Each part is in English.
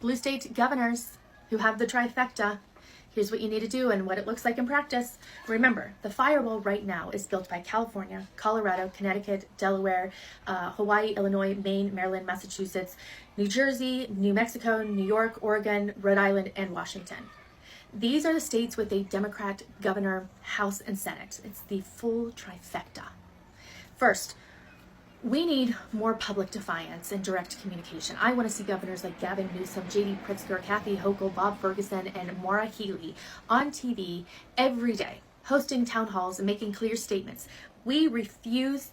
Blue state governors who have the trifecta, here's what you need to do and what it looks like in practice. Remember, the firewall right now is built by California, Colorado, Connecticut, Delaware, Hawaii, Illinois, Maine, Maryland, Massachusetts, New Jersey, New Mexico, New York, Oregon, Rhode Island, and Washington. These are the states with a Democrat governor, House, and Senate. It's the full trifecta. First, we need more public defiance and direct communication. I want to see governors like Gavin Newsom, J.D. Pritzker, Kathy Hochul, Bob Ferguson, and Maura Healey on TV every day, hosting town halls and making clear statements. We refuse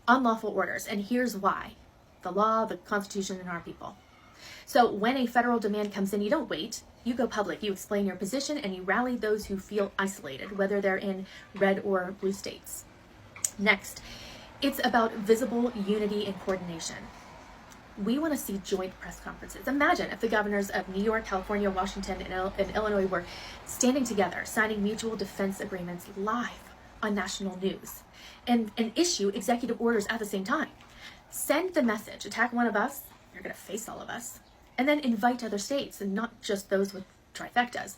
unlawful orders, and here's why. The law, the Constitution, and our people. So when a federal demand comes in, you don't wait. You go public, you explain your position, and you rally those who feel isolated, whether they're in red or blue states. Next, it's about visible unity and coordination. We want to see joint press conferences. Imagine if the governors of New York, California, Washington, and Illinois were standing together, signing mutual defense agreements live on national news, and issue executive orders at the same time. Send the message, attack one of us, you're going to face all of us, and then invite other states, and not just those with trifectas.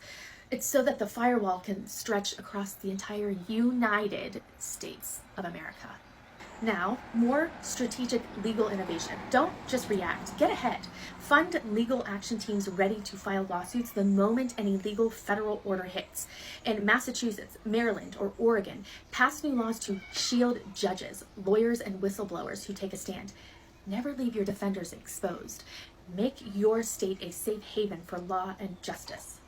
It's so that the firewall can stretch across the entire United States of America. Now, more strategic legal innovation. Don't just react, get ahead. Fund legal action teams ready to file lawsuits the moment any legal federal order hits. In Massachusetts, Maryland, or Oregon, pass new laws to shield judges, lawyers, and whistleblowers who take a stand. Never leave your defenders exposed. Make your state a safe haven for law and justice.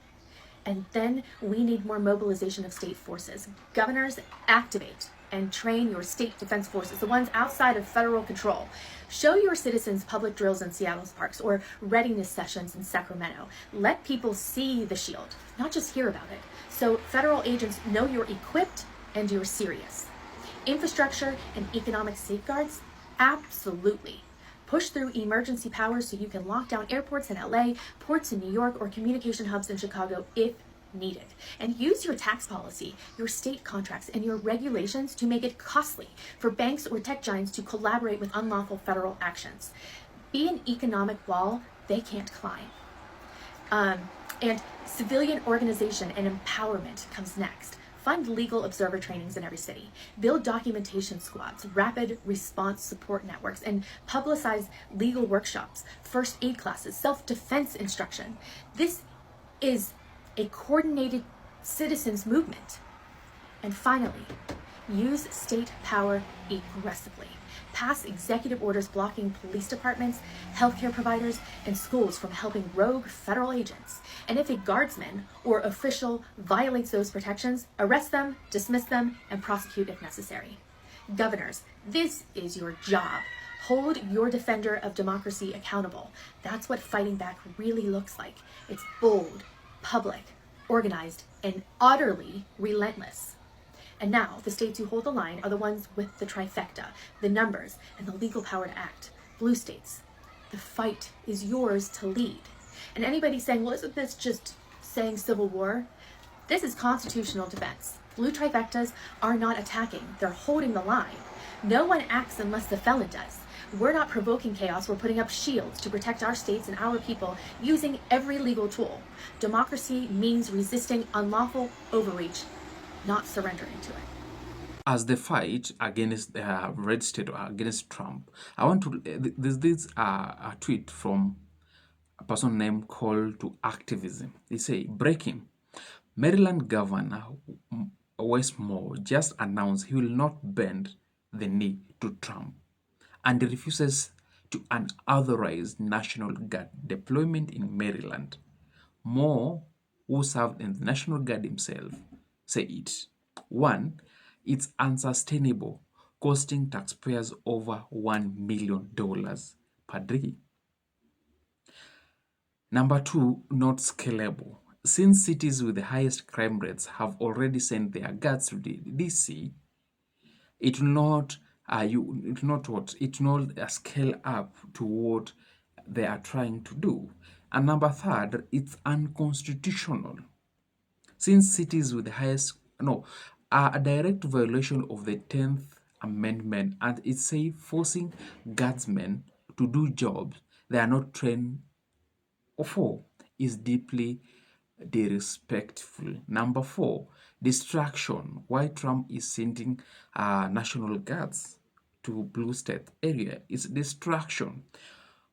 And then we need more mobilization of state forces. Governors, activate and train your state defense forces, the ones outside of federal control. Show your citizens public drills in Seattle's parks or readiness sessions in Sacramento. Let people see the shield, not just hear about it. So federal agents know you're equipped and you're serious. Infrastructure and economic safeguards? Absolutely. Push through emergency powers so you can lock down airports in LA, ports in New York, or communication hubs in Chicago if needed. And use your tax policy, your state contracts, and your regulations to make it costly for banks or tech giants to collaborate with unlawful federal actions. Be an economic wall they can't climb. And civilian organization and empowerment comes next. Fund legal observer trainings in every city. Build documentation squads, rapid response support networks, and publicize legal workshops, first aid classes, self-defense instruction. This is a coordinated citizens movement. And finally, use state power aggressively. Pass executive orders blocking police departments, healthcare providers, and schools from helping rogue federal agents. And if a guardsman or official violates those protections, arrest them, dismiss them, and prosecute if necessary. Governors, this is your job. Hold your defender of democracy accountable. That's what fighting back really looks like. It's bold, public, organized, and utterly relentless. And now, the states who hold the line are the ones with the trifecta, the numbers, and the legal power to act. Blue states, the fight is yours to lead. And anybody saying, well, isn't this just saying civil war? This is constitutional defense. Blue trifectas are not attacking, they're holding the line. No one acts unless the felon does. We're not provoking chaos, we're putting up shields to protect our states and our people using every legal tool. Democracy means resisting unlawful overreach, not surrendering to it. As the fight against the red state or against Trump, I want to, there's this a tweet from a person named Call to Activism. They say, breaking, Maryland Governor Westmore just announced he will not bend the knee to Trump and refuses to unauthorize National Guard deployment in Maryland. Moore, who served in the National Guard himself, say it. 1. It's unsustainable, costing taxpayers over $1 million per day. Number 2, not scalable. Since cities with the highest crime rates have already sent their guards to the DC, it will not scale up to what they are trying to do. And number 3, it's unconstitutional. Since cities with the highest, are a direct violation of the 10th Amendment, and it's forcing guardsmen to do jobs they are not trained for. is deeply disrespectful. Number 4, distraction. Why Trump is sending national guards to blue state area is distraction.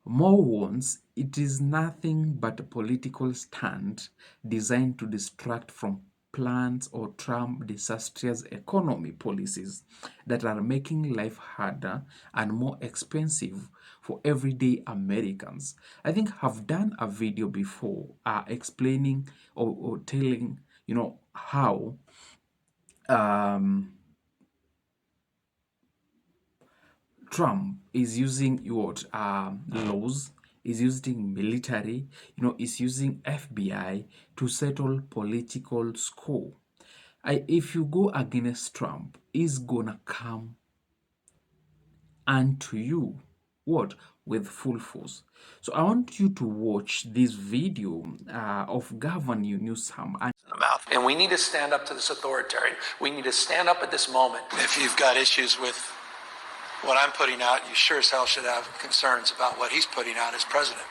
More warns it is nothing but a political stunt designed to distract from plans or Trump disastrous economy policies that are making life harder and more expensive for everyday Americans. I think I've done a video before explaining or telling, how um, Trump is using what laws, is using military, is using FBI to settle political score. If you go against Trump, he's gonna come unto you. What? With full force. So I want you to watch this video of Gavin Newsom. And we need to stand up to this authoritarian. We need to stand up at this moment. If you've got issues with what I'm putting out, you sure as hell should have concerns about what he's putting out as president.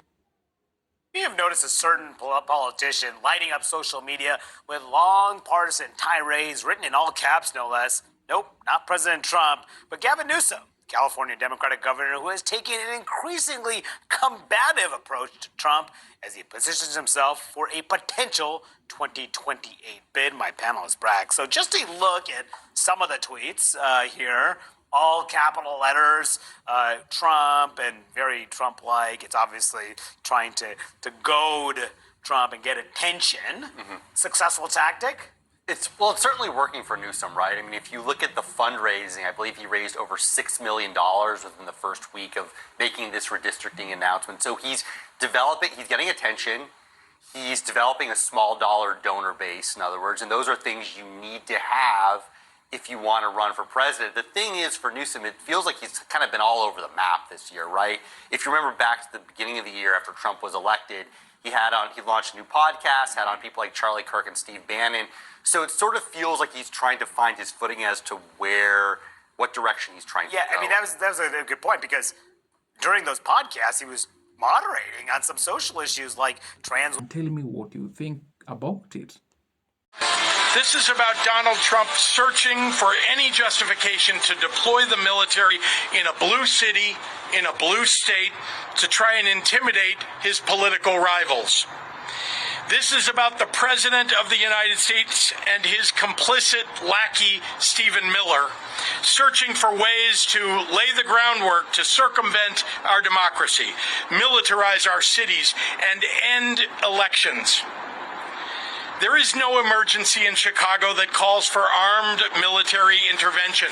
We have noticed a certain politician lighting up social media with long partisan tirades written in all caps, no less. Nope, not President Trump, but Gavin Newsom, California Democratic governor who has taken an increasingly combative approach to Trump as he positions himself for a potential 2028 bid. My panelists brag. So just a look at some of the tweets here. All capital letters, Trump, and very Trump-like. It's obviously trying to goad Trump and get attention. Successful tactic? It's certainly working for Newsom, right? I mean, if you look at the fundraising, I believe he raised over $6 million within the first week of making this redistricting announcement. So he's getting attention. He's developing a small dollar donor base, in other words, and those are things you need to have if you want to run for president. The thing is, for Newsom, it feels like he's kind of been all over the map this year, right? If you remember back to the beginning of the year after Trump was elected, he launched a new podcast, had on people like Charlie Kirk and Steve Bannon. So it sort of feels like he's trying to find his footing as to what direction he's trying to go. Yeah, I mean, that was a good point, because during those podcasts, he was moderating on some social issues like trans. Tell me what you think about it. This is about Donald Trump searching for any justification to deploy the military in a blue city, in a blue state, to try and intimidate his political rivals. This is about the President of the United States and his complicit lackey, Stephen Miller, searching for ways to lay the groundwork to circumvent our democracy, militarize our cities, and end elections. There is no emergency in Chicago that calls for armed military intervention.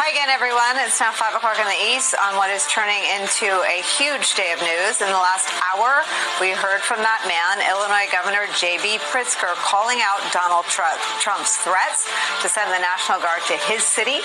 Hi again, everyone. It's now 5 o'clock in the East on what is turning into a huge day of news. In the last hour, we heard from that man, Illinois Governor J.B. Pritzker, calling out Donald Trump's threats to send the National Guard to his city,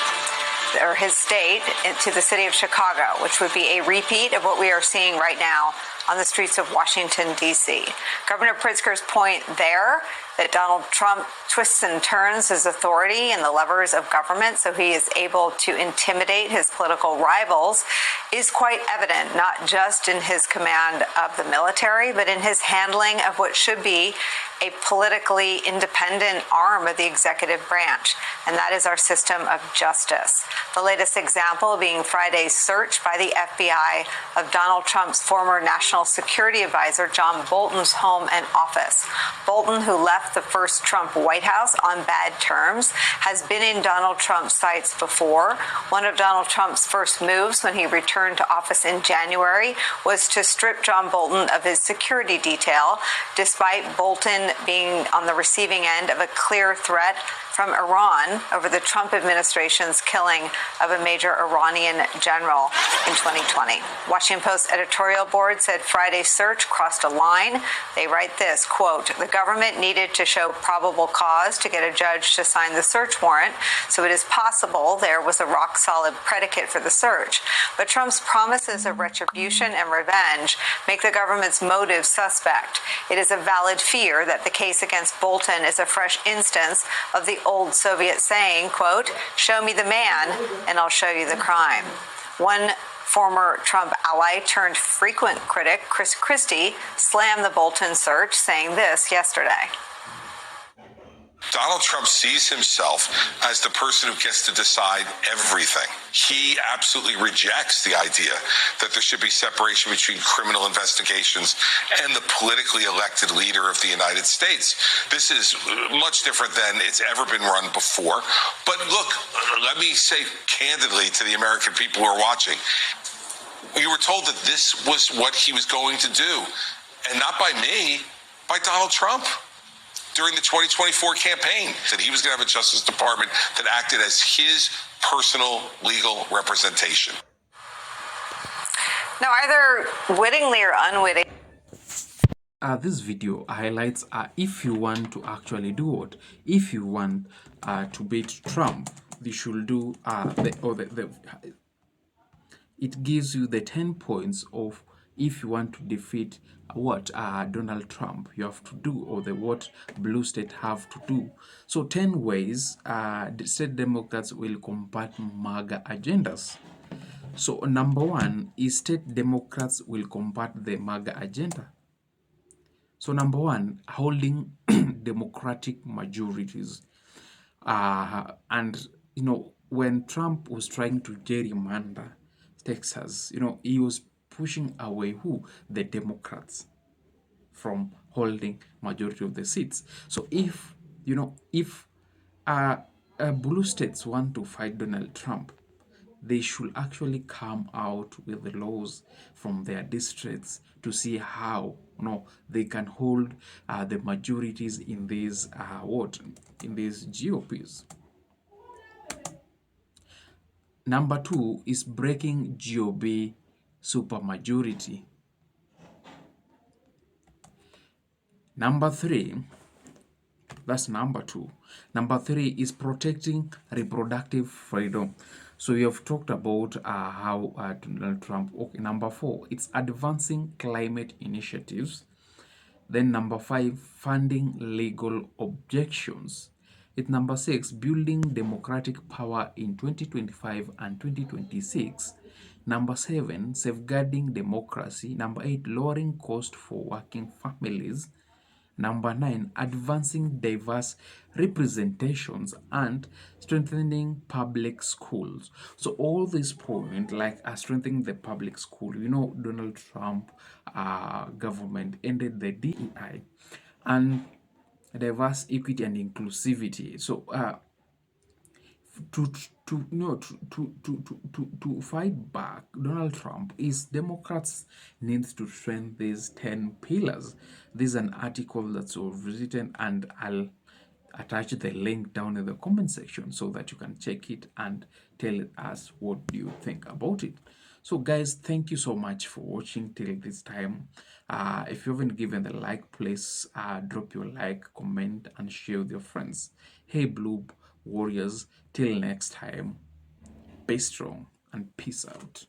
or his state, to the city of Chicago, which would be a repeat of what we are seeing right now on the streets of Washington, D.C. Governor Pritzker's point there, that Donald Trump twists and turns his authority and the levers of government so he is able to intimidate his political rivals, is quite evident, not just in his command of the military, but in his handling of what should be a politically independent arm of the executive branch, and that is our system of justice. The latest example being Friday's search by the FBI of Donald Trump's former national security advisor, John Bolton's home and office. Bolton, who left the first Trump White House on bad terms, has been in Donald Trump's sights before. One of Donald Trump's first moves when he returned to office in January was to strip John Bolton of his security detail, despite Bolton being on the receiving end of a clear threat from Iran over the Trump administration's killing of a major Iranian general in 2020. Washington Post editorial board said Friday's search crossed a line. They write this, quote, "The government needed to show probable cause to get a judge to sign the search warrant, so it is possible there was a rock-solid predicate for the search. But Trump's promises of retribution and revenge make the government's motive suspect. It is a valid fear that the case against Bolton is a fresh instance of the old Soviet saying, quote, 'Show me the man and I'll show you the crime.'" One Former Trump ally turned frequent critic Chris Christie slammed the Bolton search, saying this yesterday. Donald Trump sees himself as the person who gets to decide everything. He absolutely rejects the idea that there should be separation between criminal investigations and the politically elected leader of the United States. This is much different than it's ever been run before. But look, let me say candidly to the American people who are watching, you were told that this was what he was going to do, and not by me, by Donald Trump. During the 2024 campaign, that he was going to have a Justice Department that acted as his personal legal representation. Now, either wittingly or unwittingly. This video highlights if you want to actually do what? If you want to beat Trump, you should do it gives you the 10 points of if you want to defeat Donald Trump, you have to do, or what blue state have to do. So 10 ways the state Democrats will combat MAGA agendas. So number 1 is state Democrats will combat the MAGA agenda. So number 1, holding Democratic majorities. And you know, when Trump was trying to gerrymander Texas, you know, he was pushing away the Democrats from holding majority of the seats. So if blue states want to fight Donald Trump, they should actually come out with the laws from their districts to see how they can hold the majorities in these in these GOPs. Number 2 is breaking GOP supermajority. Number 3, that's number 2. Number 3 is protecting reproductive freedom. So we have talked about how Donald Trump. Okay, number 4, it's advancing climate initiatives. Then number 5, funding legal objections. It's number 6, building democratic power in 2025 and 2026. Number 7, safeguarding democracy. Number 8, lowering cost for working families. Number 9, advancing diverse representations and strengthening public schools. So all these points, like strengthening the public school, you know, Donald Trump government ended the DEI and diverse equity and inclusivity. So to fight back Donald Trump, is Democrats need to strengthen these 10 pillars. This is an article that's written, and I'll attach the link down in the comment section so that you can check it and tell us what do you think about it. So guys, thank you so much for watching till this time. If you haven't given the like, please drop your like, comment, and share with your friends. Hey Blue Warriors, till next time, be strong and peace out.